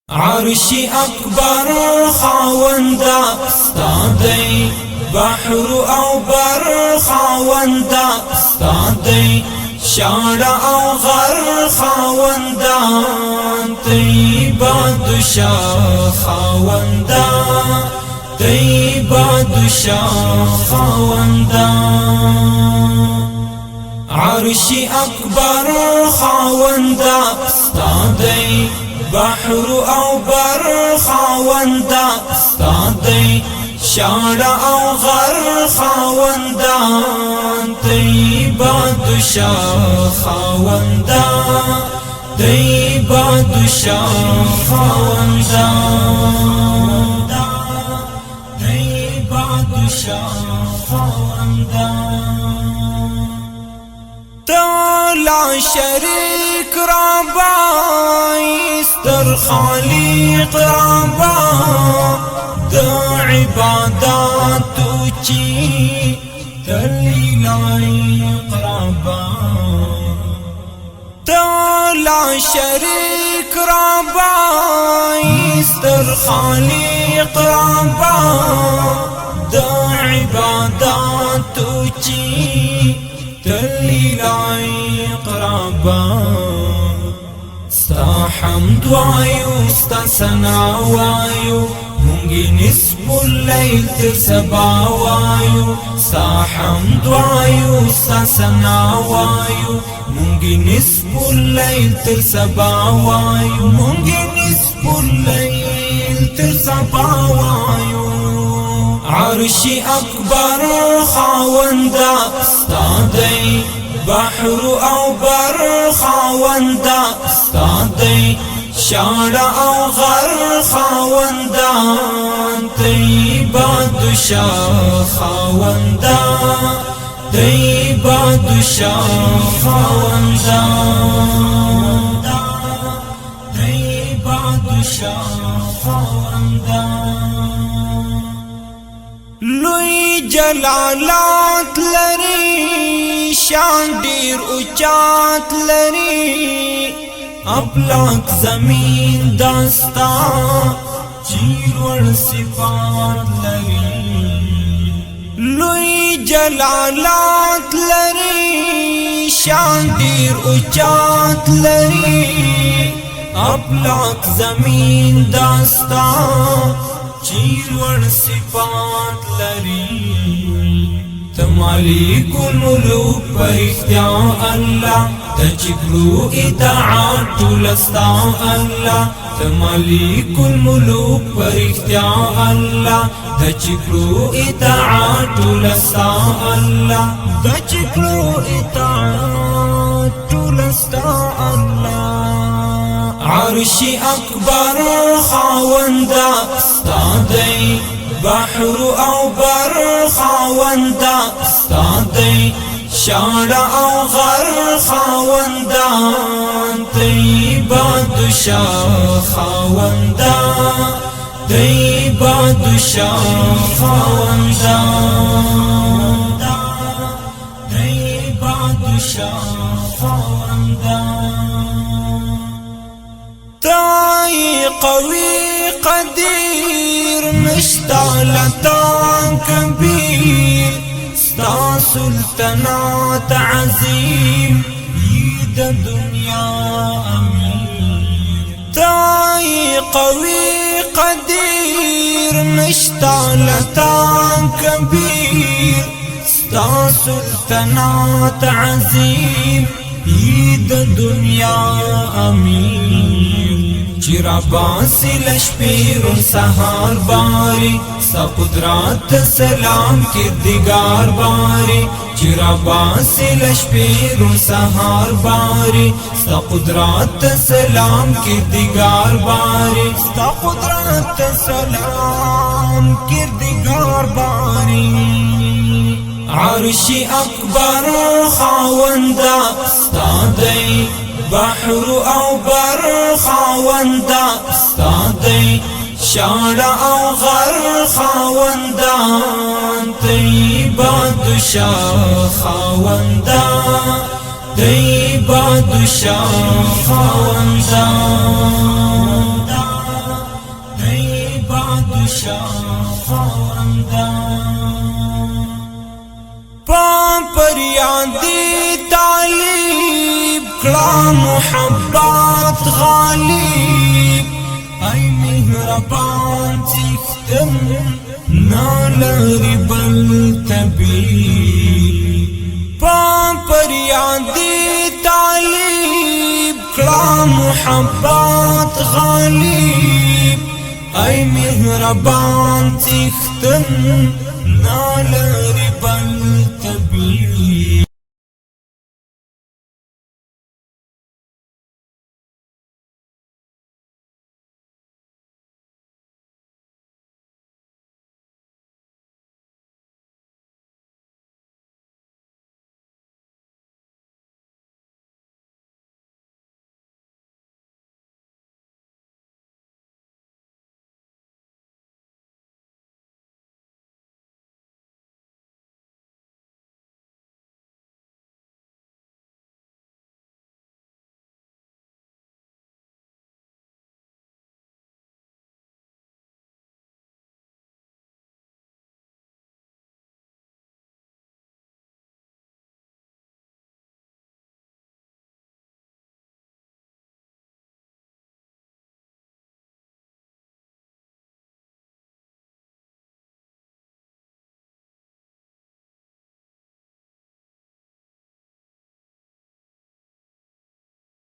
عرش اکبر خاوندا ستادی بحر او بر خاوندا ستادی شاړه او غر خاوندا طیبه دشا خاوندا طیبه دشا خاوندا عرش اکبر خاوندا ستادی بحر او بر خاوندا ستادی شاړه او غر خاوندا طیبه دشا خاوندا طیبه دشا خاوندا طیبه دشا خاوندا لا شريك ربا يستر خالق ربا دا عبادات چی تلی لائق ربا لا شريك ربا يستر خالق ربا دا عبادات چی تلی لائق ربا ستا حمد وایو ستا ثنا وایو مونږی نصف الليل تر سبا وایو ستا حمد وایو ستا ثنا وایو مونږی نصف الليل تر سبا وایو مونږی نصف الليل تر سبا وایو عرش اکبر خاوندا ستادی بحر او بر خاوندا ستادی شاړه او غر خاوندا طیبه دشا خاوندا طیبه دشا خاوندا طیبه دشا خاوندا لوی جلالات لري شان ډیر اوچات لري افلاک زمین داستا چیر ور صفات لري لوی جلالات لري شان ډیر اوچات لري افلاک زمین داستا چیر ور صفات لري تمالک الملوک پر اختیار اللہ تجبرو اطاعت لستا اللہ تمالک الملوک پر اختیار اللہ تجبرو اطاعت لستا اللہ تجبرو اطاعت لستا اللہ عرش اکبر خاوندا ستادی بحر او بر خاوندا ستادی شاړه او غر خاوندا طیبه دشا خاوندا طیبه دشا خاوندا طیبه دشا خاوندا تای قوی قدیر نشتا لتا کبیر ستا سلطنات عظیم ید دنیا امیر تای قوی قدیر نشتا لتا کبیر ستا سلطنات عظیم ید دنیا امیر چرا باسی لشپیر سہار باری سا قدرات سلام کردگار باری چرا باسی لشپیر سہار باری سا قدرات سلام کردگار باری سا قدرات سلام کردگار باری عرش اکبر خاوندا ستادی بحر او بر خاوندا ستادی شاړه او غر خاوندا طیبه دشا خاوندا طیبه دشا خاوندا خندا پر یادی طالب کړه محبت غالب ای مهربان څښتن نالری بل طبیب پر یادی طالب کړه محبت غالب ای مهربان څښتن نالری بل